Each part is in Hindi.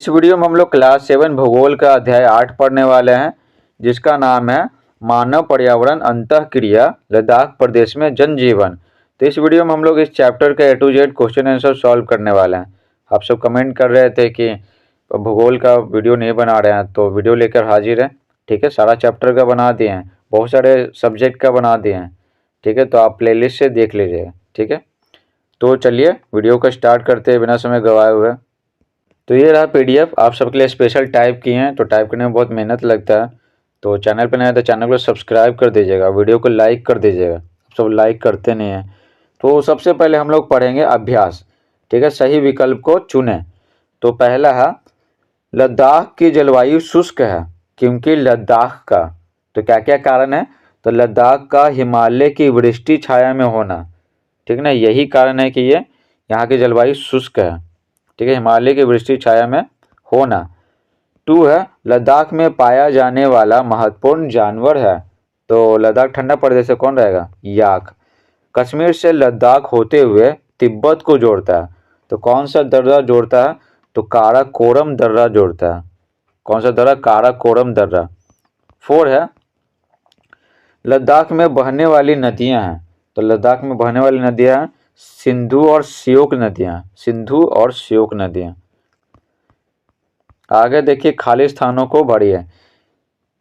इस वीडियो में हम लोग क्लास 7 भूगोल का अध्याय 8 पढ़ने वाले हैं, जिसका नाम है मानव पर्यावरण अंतःक्रिया लद्दाख प्रदेश में जनजीवन। तो इस वीडियो में हम लोग इस चैप्टर के A to Z question answer solve करने वाले हैं। आप सब कमेंट कर रहे थे कि भूगोल का वीडियो नहीं बना रहे हैं, तो वीडियो लेकर हाजिर है। ठीक है, सारा चैप्टर का बना दिए हैं, बहुत सारे सब्जेक्ट का बना दिए हैं। ठीक है, तो आप प्लेलिस्ट से देख लीजिएगा। ठीक है, तो चलिए वीडियो को स्टार्ट करते हैं बिना समय गवाए हुए। तो ये रहा PDF, आप सबके लिए स्पेशल टाइप किए हैं, तो टाइप करने में बहुत मेहनत लगता है। तो चैनल पर नया है तो चैनल को सब्सक्राइब कर दीजिएगा, वीडियो को लाइक कर दीजिएगा, सब लाइक करते नहीं हैं। तो सबसे पहले हम लोग पढ़ेंगे अभ्यास। ठीक है, सही विकल्प को चुनें। तो पहला है लद्दाख की जलवायु शुष्क है क्योंकि लद्दाख का, तो क्या क्या कारण है? तो लद्दाख का हिमालय की वृष्टि छाया में होना, ठीक है ना, यही कारण है कि ये यहाँ की जलवायु शुष्क है। ठीक है, हिमालय की वृष्टि छाया में होना। 2 है लद्दाख में पाया जाने वाला महत्वपूर्ण जानवर है। तो लद्दाख ठंडा प्रदेश से कौन रहेगा? याक। कश्मीर से लद्दाख होते हुए तिब्बत को जोड़ता है, तो कौन सा दर्रा जोड़ता है? तो काराकोरम दर्रा जोड़ता है। कौन सा दर्रा? काराकोरम दर्रा। 4 है लद्दाख में बहने वाली नदियां हैं। तो लद्दाख में बहने वाली नदियां हैं सिंधु और श्योक नदियां। सिंधु और श्योक नदियां। आगे देखिए, खाली स्थानों को भरिए।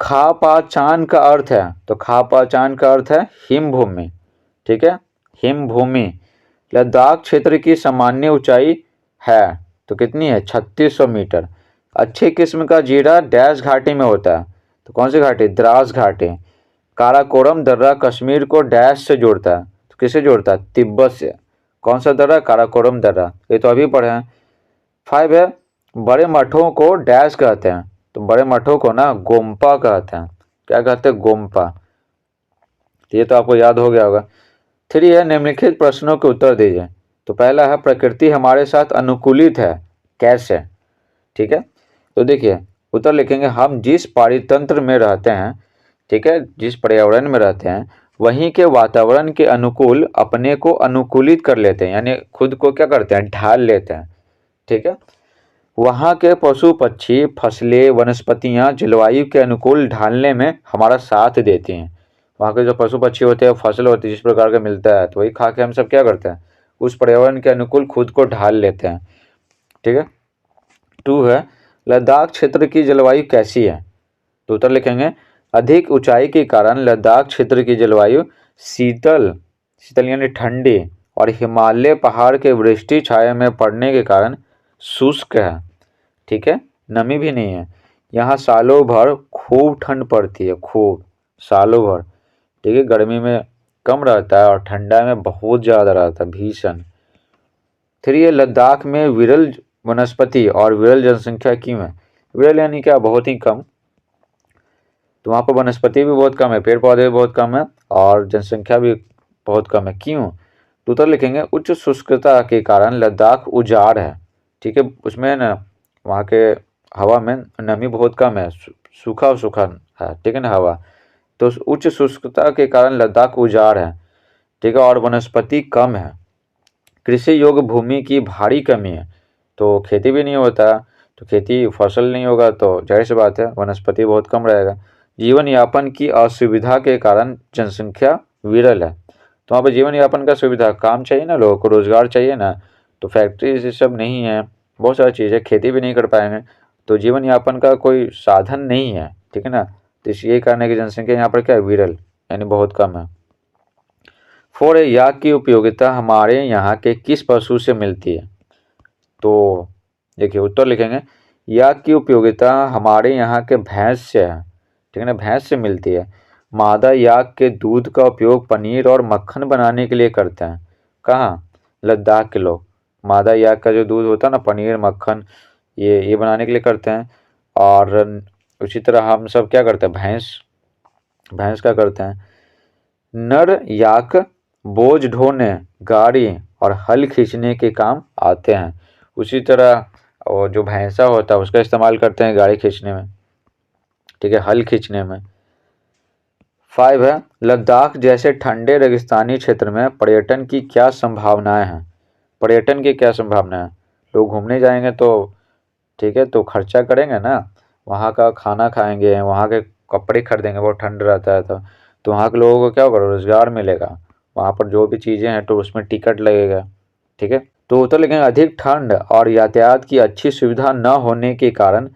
खापाचान का अर्थ है, तो खापाचान का अर्थ है हिमभूमि। ठीक है, हिमभूमि। लद्दाख क्षेत्र की सामान्य ऊंचाई है, तो कितनी है? 3600 मीटर। अच्छी किस्म का जीरा डैश घाटी में होता है, तो कौन सी घाटी? द्रास घाटी। काराकोरम दर्रा कश्मीर को डैश से जोड़ता है, तो किससे जोड़ता है? तिब्बत से। कौन सा दर्रा? काराकोरम दर्रा, ये तो अभी पढ़े हैं। 5 है बड़े मठों को डैश कहते हैं। तो बड़े मठों को ना गोम्पा कहते हैं। क्या कहते हैं? गोम्पा। तो ये तो आपको याद हो गया होगा। 3 है निम्नलिखित प्रश्नों के उत्तर दीजिए। तो पहला है प्रकृति हमारे साथ अनुकूलित है, कैसे? ठीक है, तो देखिए उत्तर लिखेंगे हम जिस पारितंत्र में रहते हैं, ठीक है, जिस पर्यावरण में रहते हैं वहीं के वातावरण के अनुकूल अपने को अनुकूलित कर लेते हैं, यानी खुद को क्या करते हैं? ढाल लेते हैं। ठीक है, वहाँ के पशु पक्षी फसलें वनस्पतियाँ जलवायु के अनुकूल ढालने में हमारा साथ देती हैं। वहाँ के जो पशु पक्षी होते हैं, फसल होती है, जिस प्रकार का मिलता है, तो वही खा के हम सब क्या करते हैं? उस पर्यावरण के अनुकूल खुद को ढाल लेते हैं। ठीक है। 2 है लद्दाख क्षेत्र की जलवायु कैसी है? तो उत्तर लिखेंगे अधिक ऊंचाई के कारण लद्दाख क्षेत्र की जलवायु शीतल शीतल यानी ठंडी और हिमालय पहाड़ के वृष्टि छाया में पड़ने के कारण शुष्क है। ठीक है, नमी भी नहीं है। यहाँ सालों भर खूब ठंड पड़ती है, खूब, सालों भर। ठीक है, गर्मी में कम रहता है और ठंडा में बहुत ज़्यादा रहता है, भीषण। 3 है लद्दाख में विरल वनस्पति और विरल जनसंख्या क्यों है? विरल यानी क्या? बहुत ही कम। तो वहाँ पर वनस्पति भी बहुत कम है, पेड़ पौधे भी बहुत कम है और जनसंख्या भी बहुत कम है। क्यों? तो उत्तर लिखेंगे उच्च शुष्कता के कारण लद्दाख उजाड़ है। ठीक है, उसमें ना वहाँ के हवा में नमी बहुत कम है, सूखा सूखा है। ठीक है ना, हवा। तो उच्च शुष्कता के कारण लद्दाख उजाड़ है। ठीक है, और वनस्पति कम है। कृषि योग्य भूमि की भारी कमी है, तो खेती भी नहीं होता, तो खेती फसल नहीं होगा तो जाहिर सी बात है वनस्पति बहुत कम रहेगा। जीवन यापन की असुविधा के कारण जनसंख्या विरल है। तो वहाँ पर जीवन यापन का सुविधा, काम चाहिए ना, लोगों को रोजगार चाहिए ना, तो फैक्ट्री ये सब नहीं है, बहुत सारी चीज़ें, खेती भी नहीं कर पाएंगे, तो जीवन यापन का कोई साधन नहीं है। ठीक है ना, तो यही कारण है कि जनसंख्या यहाँ पर क्या है? विरल, यानी बहुत कम है। 4 है याक की उपयोगिता हमारे यहाँ के किस पशु से मिलती है? तो देखिए उत्तर लिखेंगे याक की उपयोगिता हमारे यहाँ के भैंस से है। ठीक है ना, भैंस से मिलती है। मादा याक के दूध का उपयोग पनीर और मक्खन बनाने के लिए करते हैं। कहाँ? लद्दाख के लोग मादा याक का जो दूध होता है ना, पनीर मक्खन, ये बनाने के लिए करते हैं। और उसी तरह हम सब क्या करते हैं? भैंस का करते हैं। नर याक बोझ ढोने, गाड़ी और हल खींचने के काम आते हैं। उसी तरह और जो भैंसा होता है उसका इस्तेमाल करते हैं गाड़ी खींचने में। ठीक है, हल खींचने में। 5 है लद्दाख जैसे ठंडे रेगिस्तानी क्षेत्र में पर्यटन की क्या संभावनाएं हैं? पर्यटन की क्या संभावना है? लोग घूमने जाएंगे तो ठीक है, तो खर्चा करेंगे ना, वहाँ का खाना खाएंगे, वहाँ के कपड़े खरीदेंगे, बहुत ठंड रहता है तो वहाँ के लोगों को क्या होगा, रोजगार मिलेगा, वहाँ पर जो भी चीज़ें हैं तो उसमें टिकट लगेगा। ठीक है, तो उत्तर लिखेंगे अधिक ठंड और यातायात की अच्छी सुविधा न होने के कारण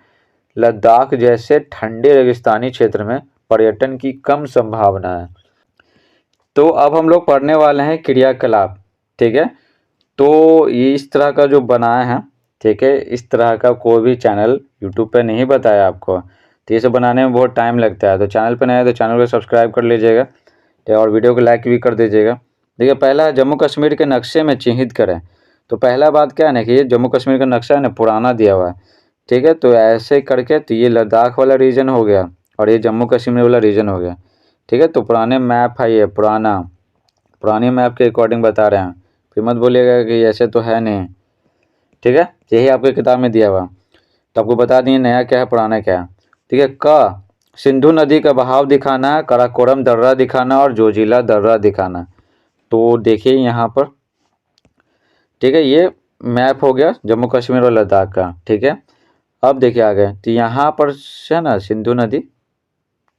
लद्दाख जैसे ठंडे रेगिस्तानी क्षेत्र में पर्यटन की कम संभावना है। तो अब हम लोग पढ़ने वाले हैं क्रियाकलाप। ठीक है, तो ये इस तरह का जो बनाया है, ठीक है, इस तरह का कोई भी चैनल यूट्यूब पे नहीं बताया आपको, तो ये सब बनाने में बहुत टाइम लगता है। तो चैनल पे नया है तो चैनल को सब्सक्राइब कर लीजिएगा, ठीक है, और वीडियो को लाइक भी कर दीजिएगा। देखिए, पहला जम्मू कश्मीर के नक्शे में चिन्हित करें। तो पहला बात क्या है ना कि ये जम्मू कश्मीर का नक्शा है ना, पुराना दिया हुआ है। ठीक है, तो ऐसे करके तो ये लद्दाख वाला रीजन हो गया और ये जम्मू कश्मीर वाला रीजन हो गया। ठीक है, तो पुराने मैप है, ये पुरानी मैप के अकॉर्डिंग बता रहे हैं, फिर मत बोलिएगा कि ऐसे तो है नहीं। ठीक है, यही आपके किताब में दिया हुआ, तो आपको बता दिए नया क्या है पुराना क्या है। ठीक है, क सिंधु नदी का बहाव दिखाना है, काराकोरम दर्रा दिखाना और जोजिला दर्रा दिखाना। तो देखिए यहाँ पर, ठीक है, ये मैप हो गया जम्मू कश्मीर और लद्दाख का। ठीक है, अब देखिए आगे, तो यहाँ पर से ना सिंधु नदी,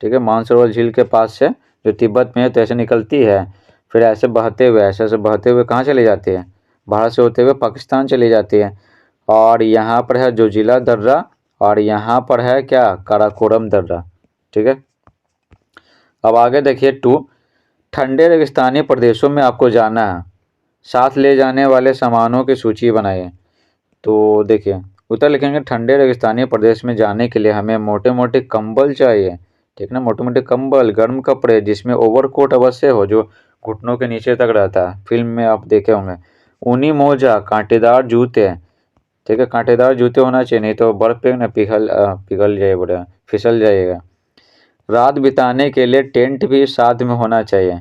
ठीक है, मानसरोवर झील के पास से जो तिब्बत में है तो ऐसे निकलती है, फिर ऐसे बहते हुए ऐसे बहते हुए कहाँ चली जाती है, भारत से होते हुए पाकिस्तान चली जाती है। और यहाँ पर है जोजिला दर्रा और यहाँ पर है क्या, काराकोरम दर्रा। ठीक है, अब आगे देखिए 2, ठंडे रेगिस्तानी प्रदेशों में आपको जाना है, साथ ले जाने वाले सामानों की सूची बनाइए। तो देखिए उत्तर लिखेंगे, ठंडे रेगिस्तानी प्रदेश में जाने के लिए हमें मोटे मोटे कंबल चाहिए। ठीक ना, मोटे मोटे कंबल, गर्म कपड़े जिसमें ओवरकोट अवश्य हो, जो घुटनों के नीचे तक रहता है, फिल्म में आप देखे होंगे। ऊनी मोजा, कांटेदार जूते। ठीक है, कांटेदार जूते होना चाहिए, नहीं तो बर्फ पे ना पिघल जाए, बड़ा फिसल जाइएगा। रात बिताने के लिए टेंट भी साथ में होना चाहिए,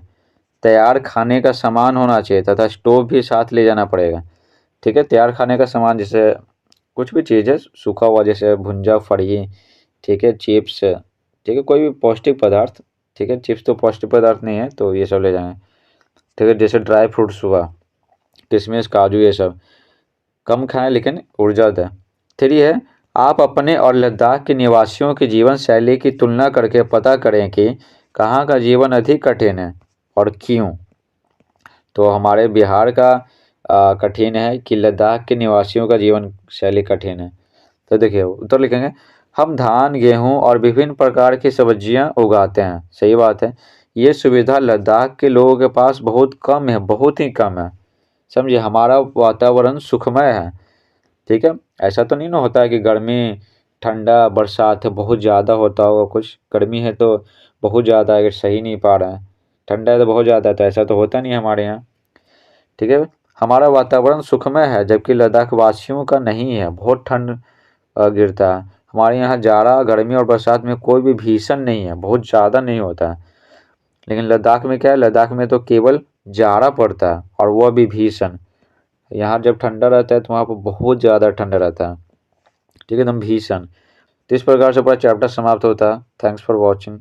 तैयार खाने का सामान होना चाहिए तथा स्टोव भी साथ ले जाना पड़ेगा। ठीक है, तैयार खाने का सामान जैसे कुछ भी चीज़ है सूखा हुआ, जैसे भुंजा फड़ी, ठीक है, चिप्स, ठीक है, कोई भी पौष्टिक पदार्थ। ठीक है, चिप्स तो पौष्टिक पदार्थ नहीं है, तो ये सब ले जाएंगे। ठीक है, जैसे ड्राई फ्रूट्स हुआ, किशमिश, काजू, ये सब कम खाएं लेकिन ऊर्जा दें। 3 है, आप अपने और लद्दाख के निवासियों की जीवन शैली की तुलना करके पता करें कि कहाँ का जीवन अधिक कठिन है और क्यों। तो हमारे बिहार का कठिन है कि लद्दाख के निवासियों का जीवन शैली कठिन है। तो देखिए उत्तर लिखेंगे, हम धान, गेहूं और विभिन्न प्रकार की सब्जियां उगाते हैं। सही बात है, ये सुविधा लद्दाख के लोगों के पास बहुत कम है, बहुत ही कम है। समझिए, हमारा वातावरण सुखमय है। ठीक है, ऐसा तो नहीं ना होता है कि गर्मी, ठंडा, बरसात है बहुत ज़्यादा होता होगा, कुछ गर्मी है तो बहुत ज़्यादा है, अगर सही नहीं पा रहा है, ठंडा है तो बहुत ज़्यादा है, तो ऐसा तो होता नहीं हमारे यहाँ। ठीक है, हमारा वातावरण सुखमय है, जबकि लद्दाख वासियों का नहीं है, बहुत ठंड गिरता है। हमारे यहाँ जाड़ा, गर्मी और बरसात में कोई भी भीषण नहीं है, बहुत ज़्यादा नहीं होता है। लेकिन लद्दाख में क्या है, लद्दाख में तो केवल जाड़ा पड़ता है और वह भी भीषण। यहाँ जब ठंडा रहता है तो वहाँ पर बहुत ज़्यादा ठंडा रहता है। ठीक है, एकदम भीषण। तो इस प्रकार से पूरा चैप्टर समाप्त होता है। Thanks for watching.